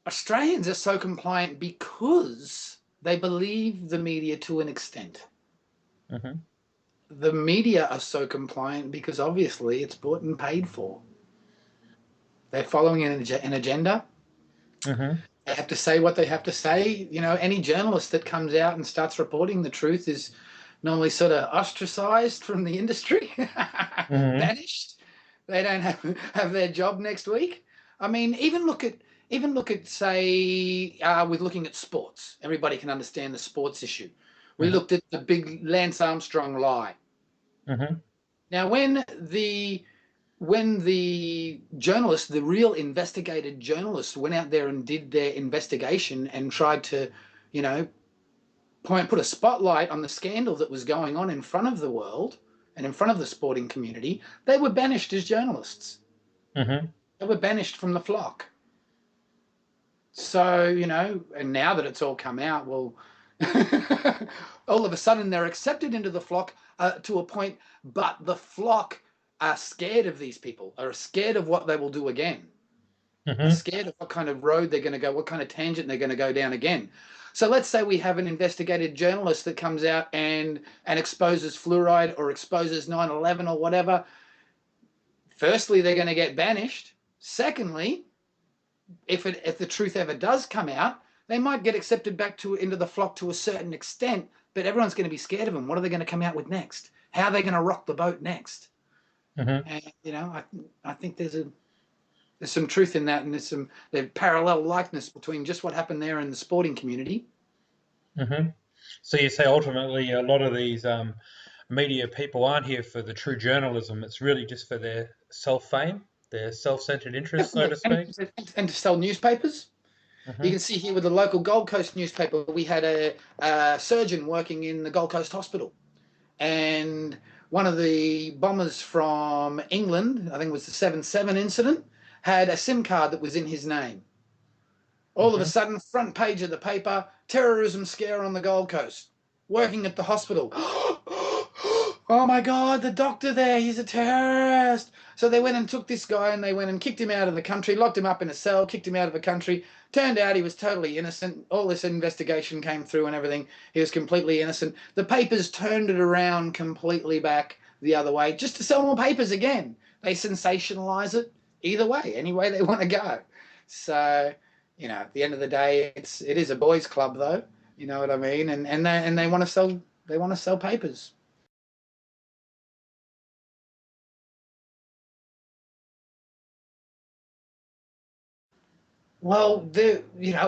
Australians are so compliant because they believe the media to an extent. Mm-hmm. The media are so compliant because obviously it's bought and paid for. They're following an agenda. Mm-hmm. They have to say what they have to say. You know, any journalist that comes out and starts reporting the truth is normally sort of ostracized from the industry, Mm-hmm. banished. They don't have their job next week. I mean, even look at say with looking at sports. Everybody can understand the sports issue. We Mm-hmm. looked at the big Lance Armstrong lie. Mm-hmm. Now, when the journalists, the real investigated journalists, went out there and did their investigation and tried to, you know, put a spotlight on the scandal that was going on in front of the world and in front of the sporting community, they were banished as journalists. Mm-hmm. They were banished from the flock. So, you know, and now that it's all come out, well, all of a sudden they're accepted into the flock to a point, but the flock are scared of these people, are scared of what they will do again, are Mm-hmm. scared of what kind of road they're going to go, what kind of tangent they're going to go down again. So let's say we have an investigated journalist that comes out and exposes fluoride or exposes 9/11 or whatever. Firstly, they're going to get banished. Secondly, if the truth ever does come out, they might get accepted back into the flock to a certain extent, but everyone's going to be scared of them. What are they going to come out with next? How are they going to rock the boat next? Mm-hmm. And you know, I think there's some truth in that, and there's parallel likeness between just what happened there in the sporting community. Mm-hmm. So you say ultimately a lot of these media people aren't here for the true journalism. It's really just for their self-fame, their self-centered interests, so to speak. And to sell newspapers. You Mm-hmm. can see here with the local Gold Coast newspaper, we had a surgeon working in the Gold Coast hospital. And one of the bombers from England, I think it was the 7/7 incident, had a SIM card that was in his name. All of a Mm-hmm. sudden, front page of the paper, terrorism scare on the Gold Coast, working at the hospital. Oh my God, the doctor there, he's a terrorist. So they went and took this guy and they went and kicked him out of the country, locked him up in a cell, kicked him out of the country. Turned out he was totally innocent. All this investigation came through and everything. He was completely innocent. The papers turned it around completely back the other way just to sell more papers again. They sensationalize it either way, any way they want to go. So, you know, at the end of the day, it is a boys' club, though. You know what I mean? And they want to sell papers. Well,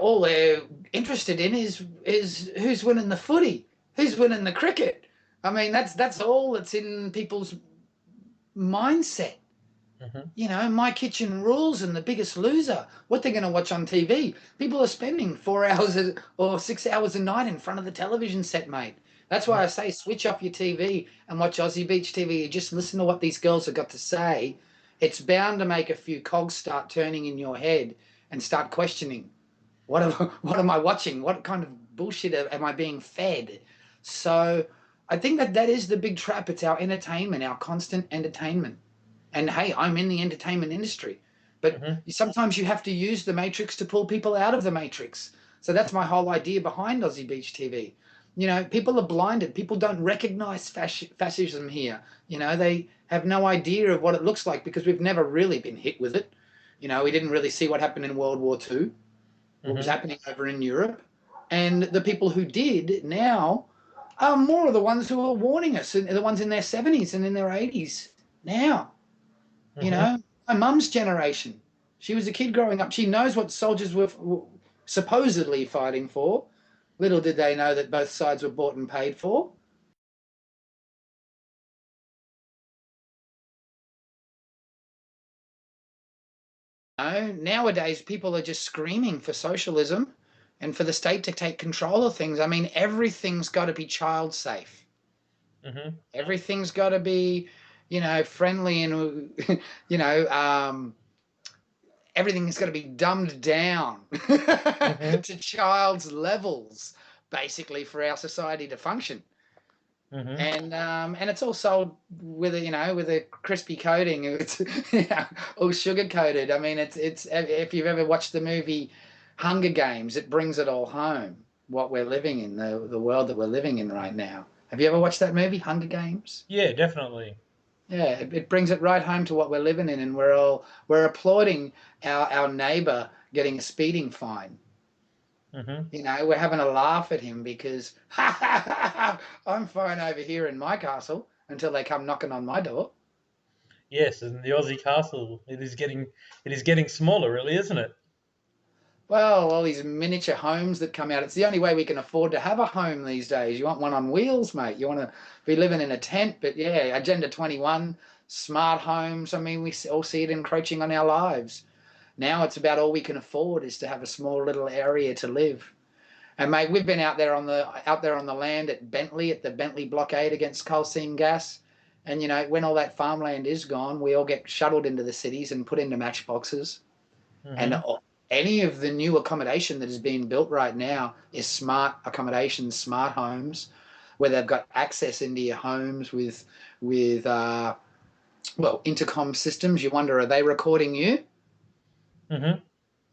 all they're interested in is who's winning the footy, who's winning the cricket. I mean, that's all that's in people's mindset. Mm-hmm. You know, My Kitchen Rules and The Biggest Loser. What they're going to watch on TV? People are spending 4 hours or 6 hours a night in front of the television set, mate. That's why I say switch off your TV and watch Aussie Beach TV. Just listen to what these girls have got to say. It's bound to make a few cogs start turning in your head and start questioning what am I watching? What kind of bullshit am I being fed? So I think that is the big trap. It's our entertainment, our constant entertainment. And hey, I'm in the entertainment industry, but Mm-hmm. sometimes you have to use the matrix to pull people out of the matrix. So that's my whole idea behind Aussie Beach TV. You know, people are blinded. People don't recognize fascism here. You know, they have no idea of what it looks like because we've never really been hit with it. You know, we didn't really see what happened in World War II, what was Mm-hmm. happening over in Europe. And the people who did now are more of the ones who are warning us, and the ones in their 70s and in their 80s now. You Mm-hmm. know, my mum's generation. She was a kid growing up. She knows what soldiers were supposedly fighting for. Little did they know that both sides were bought and paid for. No, nowadays people are just screaming for socialism and for the state to take control of things. I mean, everything's got to be child safe. Mm-hmm. Everything's got to be, friendly and, everything's got to be dumbed down Hmm. to child's levels, basically, for our society to function. Hmm. And it's all sold with a crispy coating. It's all sugar coated. I mean, it's if you've ever watched the movie Hunger Games, it brings it all home. What we're living in, the world that we're living in right now. Have you ever watched that movie, Hunger Games? Yeah, definitely. Yeah, it brings it right home to what we're living in, and we're applauding our neighbour getting a speeding fine. Hmm. We're having a laugh at him because I'm fine over here in my castle until they come knocking on my door. Yes, and the Aussie castle, it is getting smaller, really, isn't it? Well, all these miniature homes that come out. It's the only way we can afford to have a home these days. You want one on wheels, mate. You want to be living in a tent, but yeah, Agenda 21, smart homes. I mean, we all see it encroaching on our lives. Now it's about all we can afford is to have a small little area to live. And mate, we've been out there on the land at Bentley, at the Bentley blockade against coal seam gas. And when all that farmland is gone, we all get shuttled into the cities and put into matchboxes. And Hmm. any of the new accommodation that is being built right now is smart accommodation, smart homes, where they've got access into your homes with intercom systems. You wonder, are they recording you? Hmm.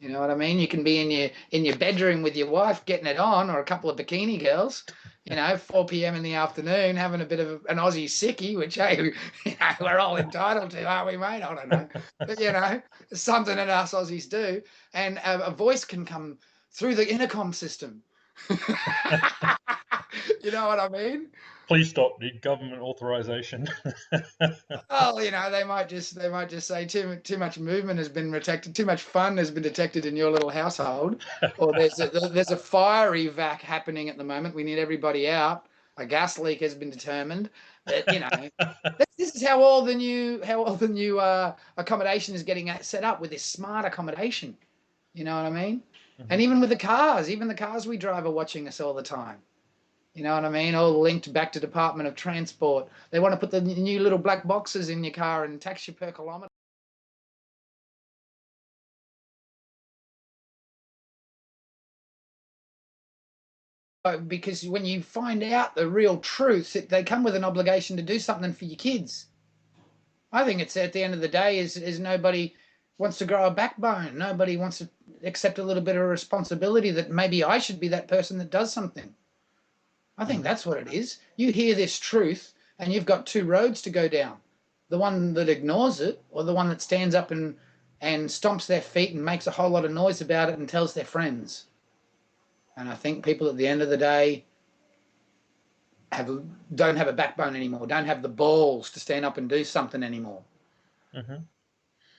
You know what I mean? You can be in your bedroom with your wife getting it on, or a couple of bikini girls, 4 p.m. in the afternoon, having a bit of an Aussie sickie, which hey, we're all entitled to, aren't we, mate? I don't know, but it's something that us Aussies do, and a voice can come through the intercom system. You know what I mean? Please stop. Need government authorization. Well, they might just say too much movement has been detected, too much fun has been detected in your little household, or there's a fire evac happening at the moment. We need everybody out. A gas leak has been determined. That this is how all the new accommodation is getting set up with this smart accommodation. You know what I mean? And Hmm. even the cars we drive are watching us all the time. You know what I mean? All linked back to Department of Transport. They want to put the new little black boxes in your car and tax you per kilometre. Because when you find out the real truth, they come with an obligation to do something for your kids. I think it's at the end of the day is nobody wants to grow a backbone. Nobody wants to accept a little bit of responsibility that maybe I should be that person that does something. I think Hmm. that's what it is. You hear this truth and you've got two roads to go down. The one that ignores it, or the one that stands up and stomps their feet and makes a whole lot of noise about it and tells their friends. And I think people at the end of the day have don't have a backbone anymore, don't have the balls to stand up and do something anymore. Hmm.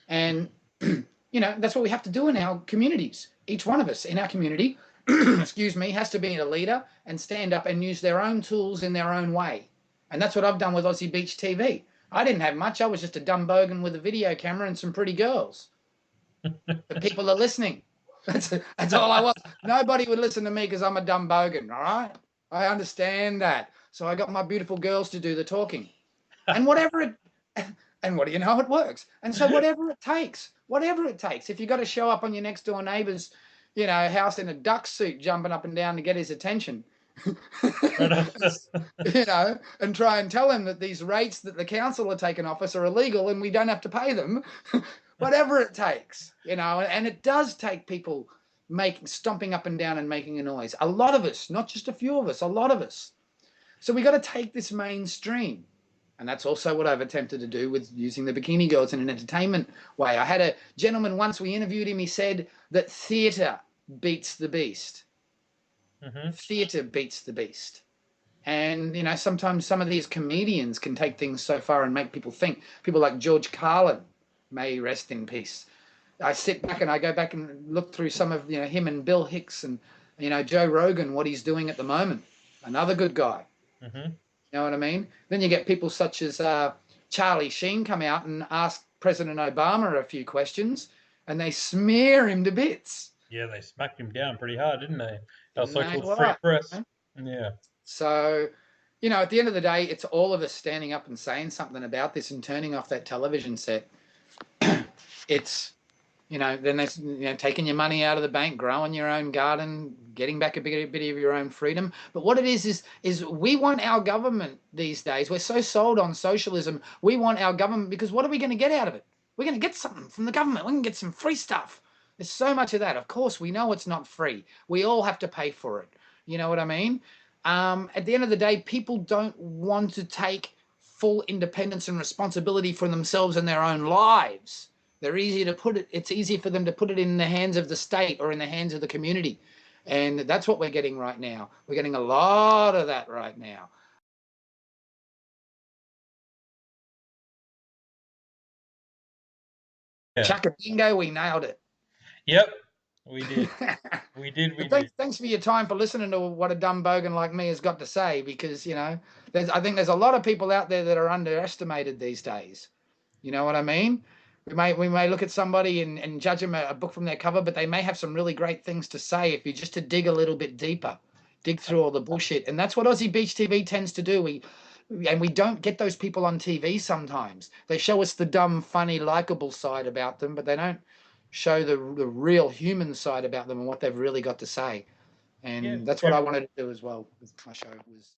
And that's what we have to do in our communities. Each one of us in our community, excuse me, has to be a leader and stand up and use their own tools in their own way. And that's what I've done with Aussie Beach TV. I didn't have much. I was just a dumb bogan with a video camera and some pretty girls. The people are listening. That's all I was. Nobody would listen to me because I'm a dumb bogan. All right, I understand that. So I got my beautiful girls to do the talking, and whatever it, and what do you know, it works. And so whatever it takes. If you got to show up on your next door neighbor's, house in a duck suit, jumping up and down to get his attention, Right on. and try and tell him that these rates that the council are taking off us are illegal and we don't have to pay them, whatever it takes, and it does take people making stomping up and down and making a noise. A lot of us, not just a few of us, a lot of us. So we got to take this mainstream. And that's also what I've attempted to do with using the bikini girls in an entertainment way. I had a gentleman once, we interviewed him, he said that theatre beats the beast. Hmm. Theatre beats the beast. And, sometimes some of these comedians can take things so far and make people think. People like George Carlin, may he rest in peace. I sit back and I go back and look through some of, him and Bill Hicks and, Joe Rogan, what he's doing at the moment. Another good guy. Hmm. You know what I mean? Then you get people such as Charlie Sheen come out and ask President Obama a few questions, and they smear him to bits. Yeah, they smacked him down pretty hard, didn't they? Our Didn't they? so-called free What? press. Yeah. So, you know, at the end of the day, it's all of us standing up and saying something about this and turning off that television set. It's, you know, then there's, you know, taking your money out of the bank, growing your own garden, getting back a bit of your own freedom. But what it is we want our government these days. We're so sold on socialism. We want our government because what are we going to get out of it? We're going to get something from the government. We can get some free stuff. There's so much of that. Of course, we know it's not free. We all have to pay for it. You know what I mean? At the end of the day, people don't want to take full independence and responsibility for themselves and their own lives. They're easy to put it. It's easy for them to put it in the hands of the state or in the hands of the community, and that's what we're getting right now. We're getting a lot of that right now. Yeah. Chaka bingo, we nailed it. Yep. We did. We did. We But did. thanks for your time for listening to what a dumb bogan like me has got to say, because you know, I think there's a lot of people out there that are underestimated these days. You know what I mean? We may look at somebody and judge them a book from their cover, but they may have some really great things to say if you just to dig a little bit deeper, dig through all the bullshit. And that's what Aussie Beach TV tends to do. We don't get those people on TV sometimes. They show us the dumb, funny, likable side about them, but they don't show the real human side about them and what they've really got to say. Yeah. And that's what I wanted to do as well with my show was